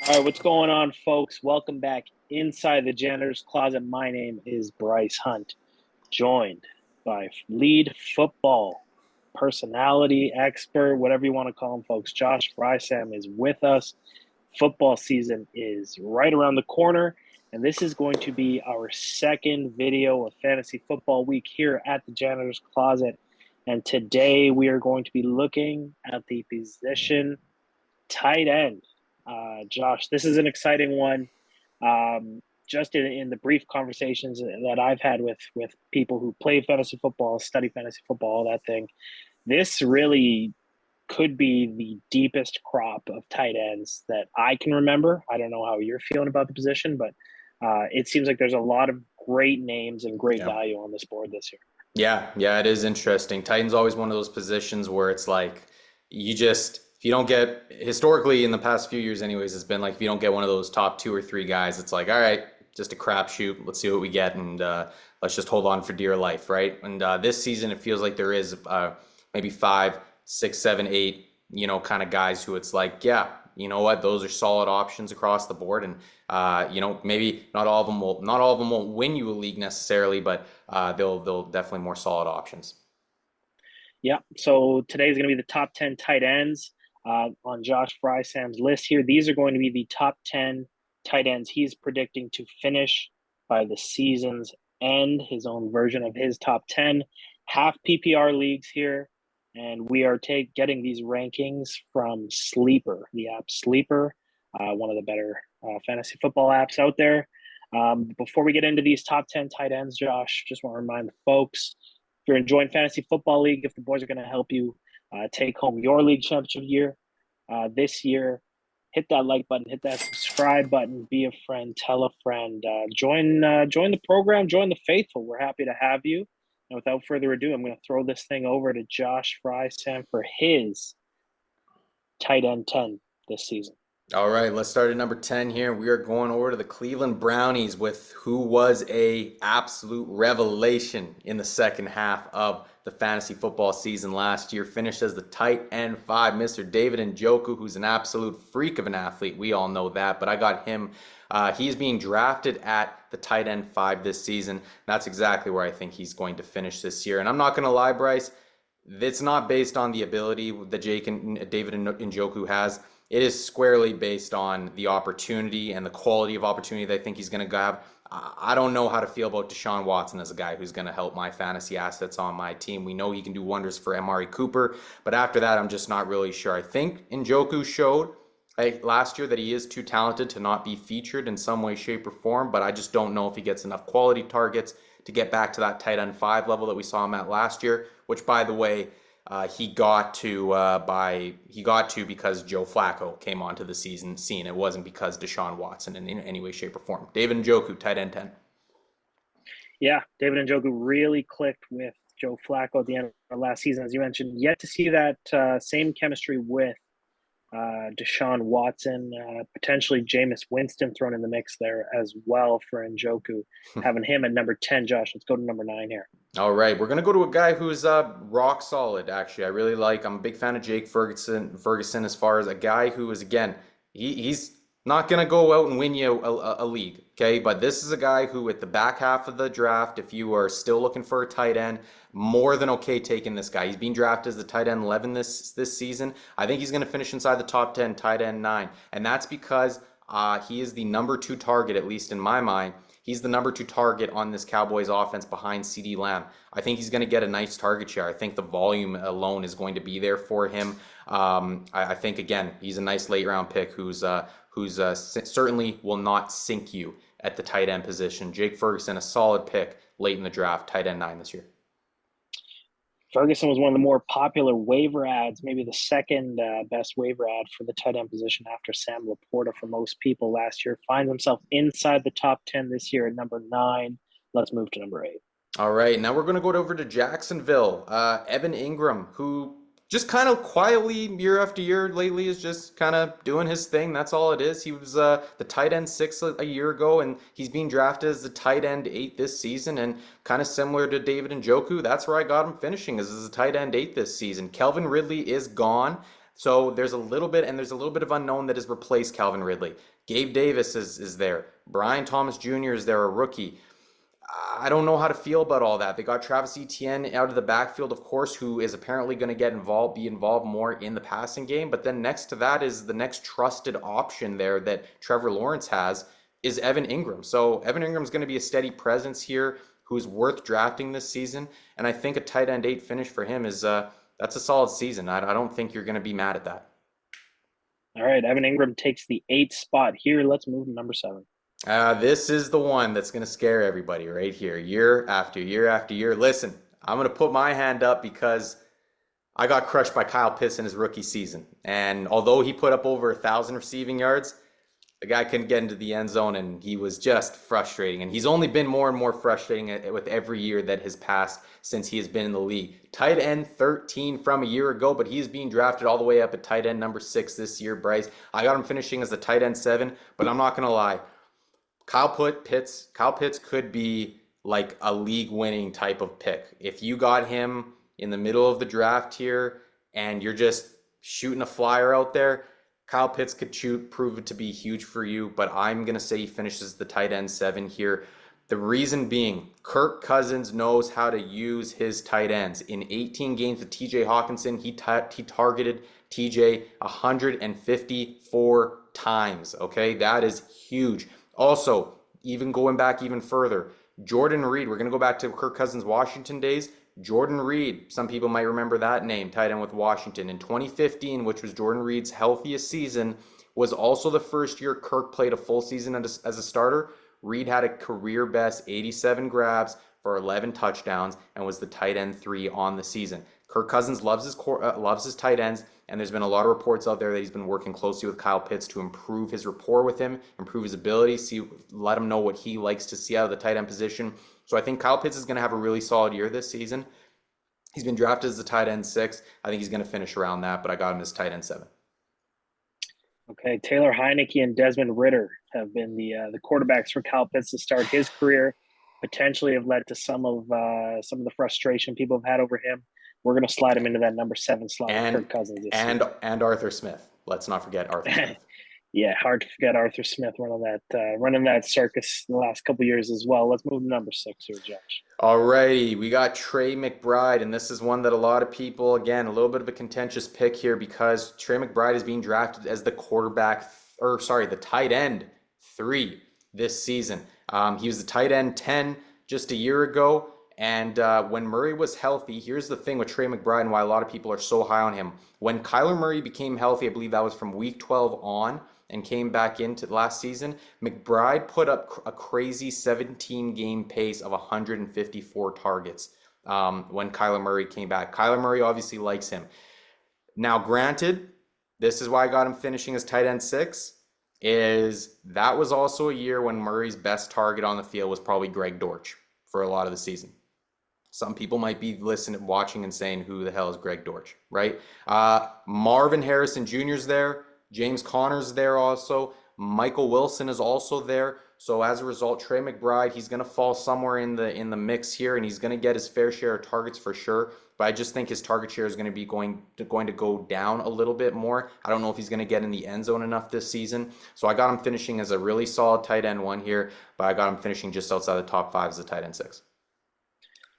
All right, what's going on, folks? Welcome back inside the Janitor's Closet. My name is Bryce Hunt, joined by lead football personality expert, whatever you want to call him, folks. Josh Frey-Sam is with us. Football season is right around the corner, and this is going to be our second video of Fantasy Football Week here at the Janitor's Closet. And today we are going to be looking at the position tight end. Josh, this is an exciting one. Just in the brief conversations that I've had with people who play fantasy football, study fantasy football, all that thing, this really could be the deepest crop of tight ends that I can remember. I don't know how you're feeling about the position, but it seems like there's a lot of great names and great value on this board this year. Yeah, it is interesting. Titan's always one of those positions where it's like if you don't get, historically in the past few years anyways, it's been like if you don't get one of those top two or three guys, it's like, all right, just a crapshoot. Let's see what we get, and let's just hold on for dear life, right? And this season, it feels like there is maybe 5, 6, 7, 8, kind of guys who it's like, yeah, you know what, those are solid options across the board, and maybe not all of them won't win you a league necessarily, but they'll definitely more solid options. Yeah. So today's going to be the top 10 tight ends on Josh Frey-Sam's list here. These are going to be the top 10 tight ends he's predicting to finish by the season's end, his own version of his top 10 half PPR leagues here. And we are getting these rankings from Sleeper, the app Sleeper, one of the better fantasy football apps out there. Before we get into these top 10 tight ends, Josh, just want to remind the folks, if you're enjoying Fantasy Football League, if the boys are going to help you take home your league championship year this year, hit that like button, hit that subscribe button, be a friend, tell a friend, join the program, join the faithful. We're happy to have you. And without further ado, I'm going to throw this thing over to Josh Frey-Sam for his tight end 10 this season. All right, let's start at number 10 here. We are going over to the Cleveland Brownies with who was a absolute revelation in the second half of the fantasy football season last year. Finished as the tight end 5, Mr. David Njoku, who's an absolute freak of an athlete. We all know that, but I got him. He's being drafted at the tight end 5 this season. That's exactly where I think he's going to finish this year. And I'm not going to lie, Bryce, it's not based on the ability that David Njoku has. It is squarely based on the opportunity and the quality of opportunity that I think he's going to have. I don't know how to feel about Deshaun Watson as a guy who's going to help my fantasy assets on my team. We know he can do wonders for Amari Cooper, but after that, I'm just not really sure. I think Njoku showed last year that he is too talented to not be featured in some way, shape, or form, but I just don't know if he gets enough quality targets to get back to that tight end 5 level that we saw him at last year, which, by the way, he got to because Joe Flacco came onto the scene. It wasn't because Deshaun Watson in any way, shape, or form. David Njoku, tight end 10. Yeah, David Njoku really clicked with Joe Flacco at the end of last season, as you mentioned. Yet to see that same chemistry with Deshaun Watson, potentially Jameis Winston thrown in the mix there as well for Njoku. Having him at number 10, Josh. Let's go to number 9 here. All right, we're going to go to a guy who's rock solid, actually. I'm a big fan of Jake Ferguson as far as a guy who is, again, he's not going to go out and win you a league, okay? But this is a guy who, at the back half of the draft, if you are still looking for a tight end, more than okay taking this guy. He's being drafted as the tight end 11 this season. I think he's going to finish inside the top 10, tight end 9. And that's because he is the number 2 target, at least in my mind. He's the number 2 target on this Cowboys offense behind CeeDee Lamb. I think he's going to get a nice target share. I think the volume alone is going to be there for him. I think, again, he's a nice late round pick who's certainly will not sink you at the tight end position. Jake Ferguson, a solid pick late in the draft, tight end 9 this year. Ferguson was one of the more popular waiver ads, maybe the second best waiver ad for the tight end position after Sam Laporta for most people last year. Finds himself inside the top 10 this year at number 9. Let's move to number 8. All right, now we're going to go over to Jacksonville. Evan Ingram, who just kind of quietly year after year lately is just kind of doing his thing. That's all it is. He was the tight end 6 a year ago, and he's being drafted as the tight end 8 this season, and kind of similar to David Njoku, that's where I got him finishing as a tight end 8 this season. Calvin Ridley is gone. So there's a little bit, and there's a little bit of unknown that has replaced Calvin Ridley. Gabe Davis is there. Brian Thomas Jr. is there, a rookie. I don't know how to feel about all that. They got Travis Etienne out of the backfield, of course, who is apparently going to be involved more in the passing game. But then next to that is the next trusted option there that Trevor Lawrence has is Evan Ingram. So Evan Ingram's going to be a steady presence here who's worth drafting this season. And I think a tight end 8 finish for him is that's a solid season. I don't think you're going to be mad at that. All right, Evan Ingram takes the 8th spot here. Let's move to number 7. This is the one that's going to scare everybody right here, year after year after year. Listen, I'm going to put my hand up because I got crushed by Kyle Pitts in his rookie season. And although he put up over 1,000 receiving yards, the guy couldn't get into the end zone, and he was just frustrating. And he's only been more and more frustrating with every year that has passed since he has been in the league. Tight end 13 from a year ago, but he's being drafted all the way up at tight end number 6 this year, Bryce. I got him finishing as the tight end 7, but I'm not going to lie. Kyle Pitts could be like a league-winning type of pick. If you got him in the middle of the draft here and you're just shooting a flyer out there, Kyle Pitts could prove it to be huge for you, but I'm going to say he finishes the tight end 7 here. The reason being, Kirk Cousins knows how to use his tight ends. In 18 games with TJ Hawkinson, he targeted TJ 154 times, okay? That is huge. Also, even going back even further, Jordan Reed, we're going to go back to Kirk Cousins' Washington days. Jordan Reed, some people might remember that name, tight end with Washington. In 2015, which was Jordan Reed's healthiest season, was also the first year Kirk played a full season as a starter. Reed had a career best 87 grabs for 11 touchdowns and was the tight end 3 on the season. Kirk Cousins loves his tight ends, and there's been a lot of reports out there that he's been working closely with Kyle Pitts to improve his rapport with him, improve his ability, let him know what he likes to see out of the tight end position. So I think Kyle Pitts is going to have a really solid year this season. He's been drafted as the tight end 6. I think he's going to finish around that, but I got him as tight end 7. Okay, Taylor Heineke and Desmond Ridder have been the quarterbacks for Kyle Pitts to start his career. Potentially have led to some of the frustration people have had over him. We're going to slide him into that number 7 slot with Kirk Cousins this and season. And Arthur Smith. Let's not forget Arthur Smith. Yeah, hard to forget Arthur Smith running that circus the last couple years as well. Let's move to number 6 here, Josh. All righty, we got Trey McBride, and this is one that a lot of people, again, a little bit of a contentious pick here because Trey McBride is being drafted as the the tight end 3 this season. He was the tight end 10 just a year ago. And when Murray was healthy, here's the thing with Trey McBride and why a lot of people are so high on him. When Kyler Murray became healthy, I believe that was from week 12 on, and came back into last season, McBride put up a crazy 17-game pace of 154 targets when Kyler Murray came back. Kyler Murray obviously likes him. Now, granted, this is why I got him finishing as tight end 6, is that was also a year when Murray's best target on the field was probably Greg Dortch for a lot of the season. Some people might be listening, watching, and saying, who the hell is Greg Dortch, right? Marvin Harrison Jr. is there. James Conner's there also. Michael Wilson is also there. So as a result, Trey McBride, he's going to fall somewhere in the mix here, and he's going to get his fair share of targets for sure. But I just think his target share is going to be going to go down a little bit more. I don't know if he's going to get in the end zone enough this season. So I got him finishing as a really solid tight end 1 here, but I got him finishing just outside the top 5 as a tight end 6.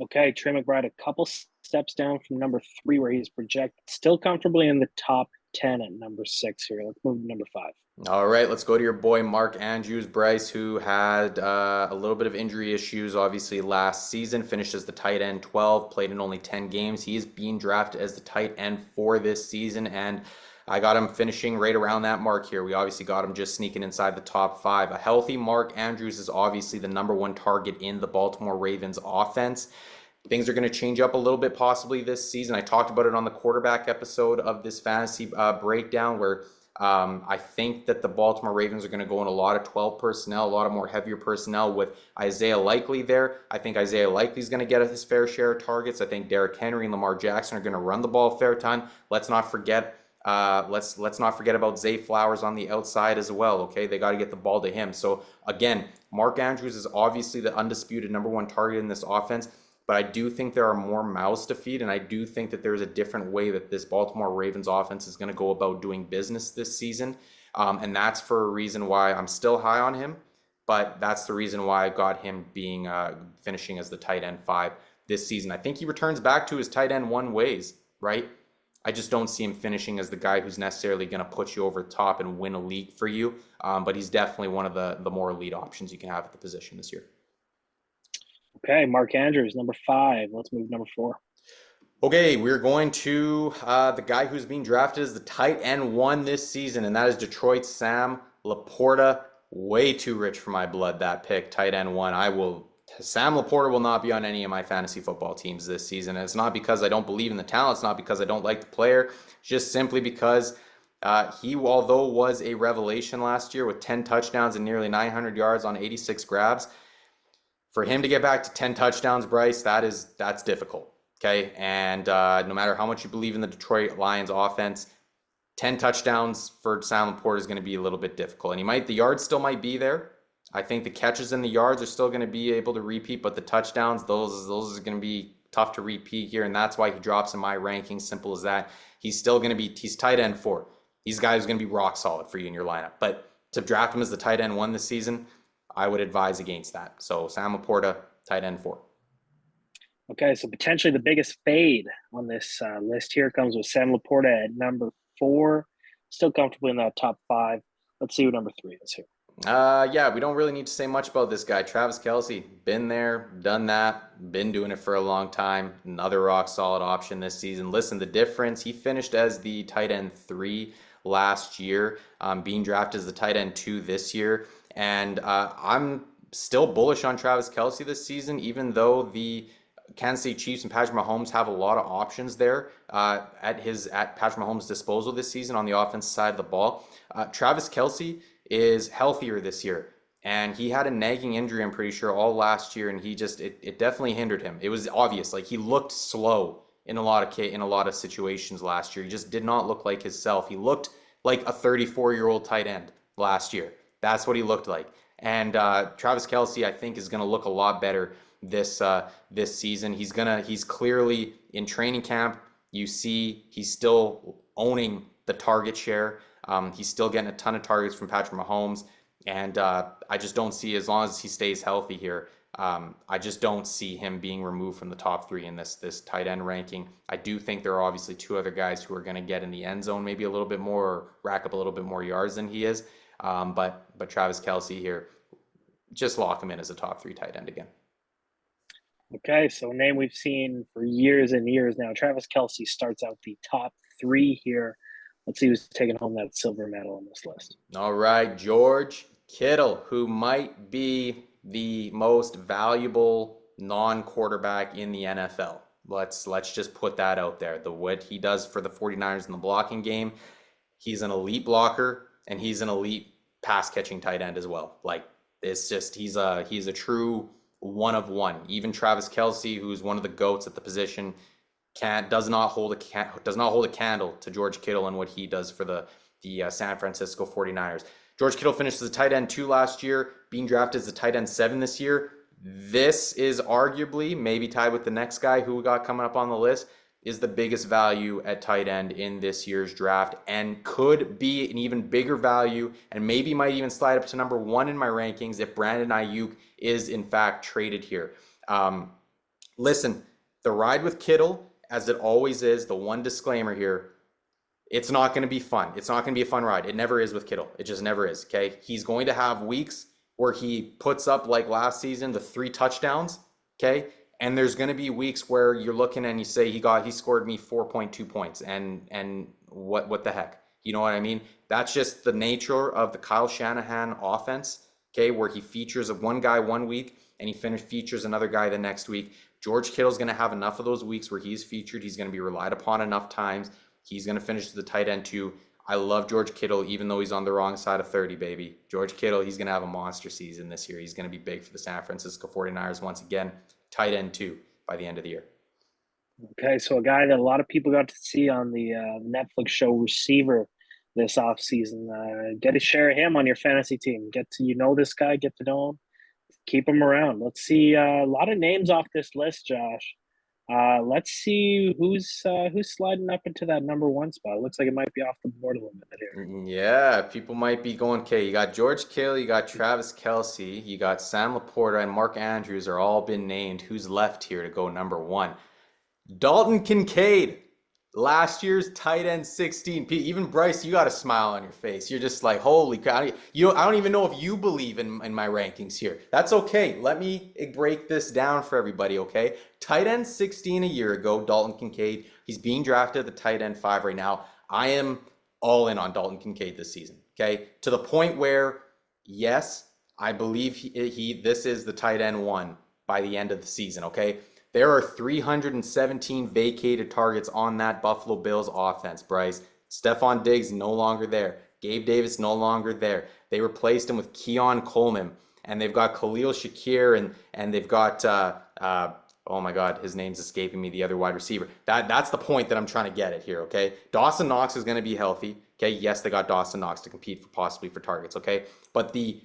Okay, Trey McBride a couple steps down from number 3 where he's projected, still comfortably in the top 10 at number 6 here. Let's move to number 5. All right, let's go to your boy Mark Andrews, Bryce, who had a little bit of injury issues, obviously, last season. Finished as the tight end 12, played in only 10 games. He is being drafted as the tight end 4 this season, and I got him finishing right around that mark here. We obviously got him just sneaking inside the top 5. A healthy Mark Andrews is obviously the number 1 target in the Baltimore Ravens offense. Things are going to change up a little bit possibly this season. I talked about it on the quarterback episode of this fantasy breakdown where I think that the Baltimore Ravens are going to go in a lot of 12 personnel, a lot of more heavier personnel with Isaiah Likely there. I think Isaiah Likely is going to get his fair share of targets. I think Derrick Henry and Lamar Jackson are going to run the ball a fair ton. Let's not forget about Zay Flowers on the outside as well, okay? They got to get the ball to him. So, again, Mark Andrews is obviously the undisputed number 1 target in this offense. but I do think there are more mouths to feed, and I do think that there's a different way that this Baltimore Ravens offense is going to go about doing business this season. And that's for a reason why I'm still high on him, but that's the reason why I got him being finishing as the tight end 5 this season. I think he returns back to his tight end 1 ways, right? I just don't see him finishing as the guy who's necessarily going to put you over the top and win a league for you. But he's definitely one of the more elite options you can have at the position this year. Okay, Mark Andrews, number 5. Let's move to number 4. Okay, we're going to the guy who's being drafted as the tight end 1 this season, and that is Detroit's Sam Laporta. Way too rich for my blood, that pick, tight end 1. Sam Laporta will not be on any of my fantasy football teams this season. And it's not because I don't believe in the talent. It's not because I don't like the player. It's just simply because he, although was a revelation last year with 10 touchdowns and nearly 900 yards on 86 grabs, for him to get back to 10 touchdowns, Bryce, that's difficult. Okay, and no matter how much you believe in the Detroit Lions offense, 10 touchdowns for Sam Laporta is going to be a little bit difficult. And the yards still might be there. I think the catches and the yards are still going to be able to repeat, but the touchdowns, those are going to be tough to repeat here, and that's why he drops in my rankings. Simple as that. He's tight end 4. These guys are going to be rock solid for you in your lineup. But to draft him as the tight end 1 this season, I would advise against that. So Sam Laporta, tight end 4. Okay, so potentially the biggest fade on this list here comes with Sam Laporta at number 4. Still comfortably in that top 5. Let's see what number 3 is here. Yeah, we don't really need to say much about this guy. Travis Kelce, been there, done that, been doing it for a long time. Another rock solid option this season. Listen, the difference, he finished as the tight end 3 last year, being drafted as the tight end 2 this year. And I'm still bullish on Travis Kelce this season, even though the Kansas City Chiefs and Patrick Mahomes have a lot of options there at Patrick Mahomes' disposal this season on the offensive side of the ball. Travis Kelce is healthier this year, and he had a nagging injury, I'm pretty sure, all last year, and it definitely hindered him. It was obvious, like, he looked slow in a lot of situations last year. He just did not look like himself. He looked like a 34-year-old tight end last year. That's what he looked like. And Travis Kelce, I think, is going to look a lot better this season. He's clearly in training camp. You see, he's still owning the target share. He's still getting a ton of targets from Patrick Mahomes, and I just don't see, as long as he stays healthy here, I just don't see him being removed from the top 3 in this tight end ranking. I do think there are obviously 2 other guys who are going to get in the end zone maybe a little bit more, or rack up a little bit more yards than he is. But Travis Kelce here, just lock him in as a top 3 tight end again. Okay, so a name we've seen for years and years now. Travis Kelce starts out the top 3 here. Let's see who's taking home that silver medal on this list. All right, George Kittle, who might be the most valuable non-quarterback in the NFL. Let's just put that out there. What he does for the 49ers in the blocking game, he's an elite blocker, and he's an elite pass-catching tight end as well. Like, it's just, he's a true one of one. Even Travis Kelce, who's one of the GOATs at the position, does not hold a candle to George Kittle and what he does for the San Francisco 49ers. George Kittle finished as a tight end 2 last year, being drafted as a tight end 7 this year. This is arguably, maybe tied with the next guy who we got coming up on the list, is the biggest value at tight end in this year's draft, and could be an even bigger value, and maybe might even slide up to number 1 in my rankings if Brandon Ayuk is in fact traded here. Listen, the ride with Kittle, as it always is, the one disclaimer here, it's not going to be fun. It's not going to be a fun ride. It never is with Kittle. It just never is, okay? He's going to have weeks where he puts up, like last season, the 3 touchdowns, okay? And there's going to be weeks where you're looking and you say he scored me 4.2 points, and what the heck? You know what I mean? That's just the nature of the Kyle Shanahan offense, okay, where he features one guy one week and he features another guy the next week. George Kittle's going to have enough of those weeks where he's featured. He's going to be relied upon enough times. He's going to finish as the tight end 2. I love George Kittle, even though he's on the wrong side of 30, baby. George Kittle, he's going to have a monster season this year. He's going to be big for the San Francisco 49ers once again. Tight end 2 by the end of the year. Okay, so a guy that a lot of people got to see on the Netflix show Receiver this offseason. Get a share of him on your fantasy team. Get to know this guy, get to know him. Keep them around. Let's see a lot of names off this list, Josh. Let's see who's sliding up into that number one spot. It looks like it might be off the board a little bit here. Yeah, people might be going, okay, you got George Kittle, you got Travis Kelce, you got Sam Laporta, and Mark Andrews are all been named. Who's left here to go number one? Dalton Kade, last year's tight end 16. Even Bryce, you got a smile on your face. You're just like, holy cow. I don't even know if you believe in my rankings here. That's okay. Let me break this down for everybody, okay? Tight end 16 a year ago, Dalton Kade. He's being drafted at the tight end 5 right now. I am all in on Dalton Kade this season, okay? To the point where, yes, I believe this is the tight end 1 by the end of the season, okay? There are 317 vacated targets on that Buffalo Bills offense, Bryce. Stephon Diggs no longer there. Gabe Davis no longer there. They replaced him with Keon Coleman, and they've got Khalil Shakir, and they've got oh my God, his name's escaping me, the other wide receiver. That's the point that I'm trying to get at here, okay? Dawson Knox is going to be healthy, okay? Yes, they got Dawson Knox to compete for possibly for targets, okay? But the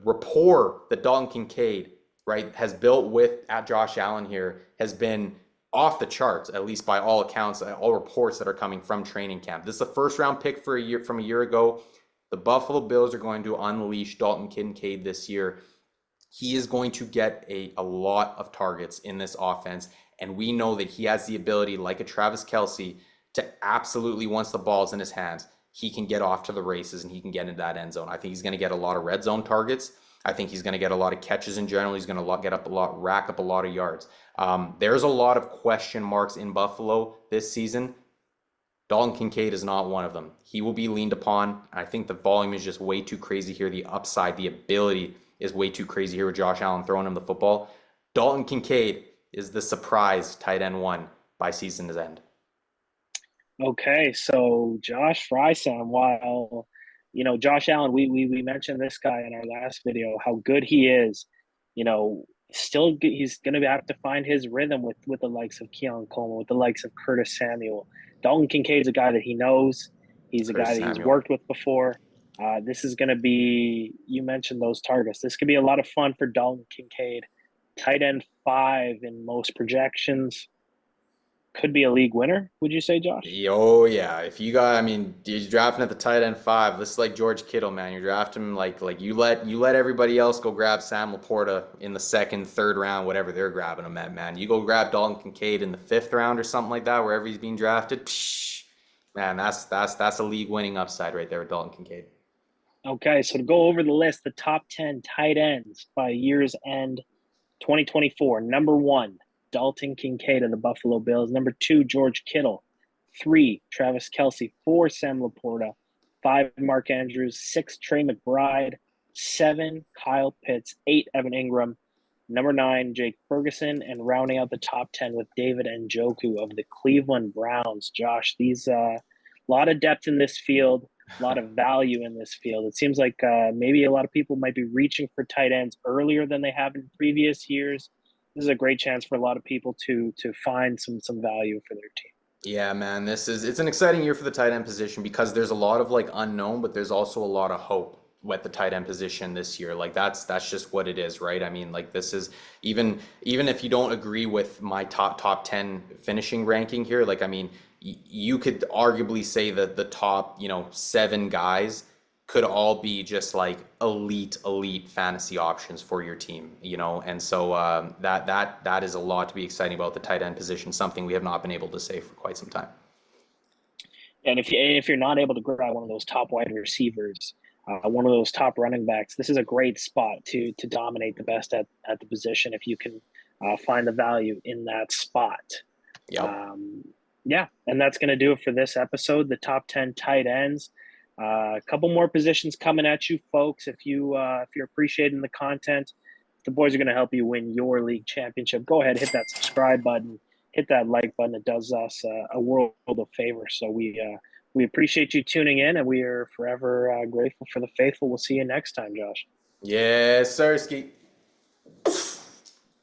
rapport that Dalton Kade, right, has built with Josh Allen here has been off the charts, at least by all accounts, all reports that are coming from training camp. This is a first-round pick from a year ago. The Buffalo Bills are going to unleash Dalton Kade this year. He is going to get a lot of targets in this offense, and we know that he has the ability, like a Travis Kelce, to absolutely, once the ball's in his hands, he can get off to the races and he can get into that end zone. I think he's going to get a lot of red zone targets. I think he's going to get a lot of catches in general. He's going to rack up a lot of yards. There's a lot of question marks in Buffalo this season. Dalton Kade is not one of them. He will be leaned upon. I think the volume is just way too crazy here. The upside, the ability is way too crazy here with Josh Allen throwing him the football. Dalton Kade is the surprise tight end 1 by season's end. Okay, so Josh Frey-Sam, while Josh Allen, we mentioned this guy in our last video, how good he is. Still he's going to have to find his rhythm with the likes of Keon Coleman, with the likes of Curtis Samuel. Dalton Kincaid's a guy that he knows. He's a guy that he's worked with before. This is going to be, you mentioned those targets. This could be a lot of fun for Dalton Kade. Tight end 5 in most projections. Could be a league winner, would you say, Josh? Oh yeah. If you got, you're drafting at the tight end 5. This is like George Kittle, man. You're drafting him like you let everybody else go grab Sam Laporta in the 2nd, 3rd round, whatever they're grabbing him at, man. You go grab Dalton Kade in the 5th round or something like that, wherever he's being drafted. Psh, man, that's a league winning upside right there with Dalton Kade. Okay, so to go over the list, the top 10 tight ends by year's end 2024. Number 1, Dalton Kade of the Buffalo Bills. Number 2, George Kittle. 3, Travis Kelce. 4, Sam Laporta. 5, Mark Andrews. 6, Trey McBride. 7, Kyle Pitts. 8, Evan Ingram. Number 9, Jake Ferguson. And rounding out the top 10 with David Njoku of the Cleveland Browns. Josh, these a lot of depth in this field. A lot of value in this field. It seems like maybe a lot of people might be reaching for tight ends earlier than they have in previous years. This is a great chance for a lot of people to find some value for their team. Yeah, man, it's an exciting year for the tight end position because there's a lot of unknown, but there's also a lot of hope with the tight end position this year. That's just what it is, right? This is even if you don't agree with my top 10 finishing ranking here, you could arguably say that the top 7 guys could all be just elite fantasy options for your team, and so that is a lot to be exciting about the tight end position, something we have not been able to say for quite some time. And if you're not able to grab one of those top wide receivers, one of those top running backs, this is a great spot to dominate the best at the position if you can find the value in that spot. Yeah, and that's going to do it for this episode, the top 10 tight ends. A couple more positions coming at you, folks. If you're appreciating the content, the boys are going to help you win your league championship. Go ahead, hit that subscribe button, hit that like button. It does us a world of favor. So we appreciate you tuning in, and we are forever grateful for the faithful. We'll see you next time, Josh. Yes, sir, Ski.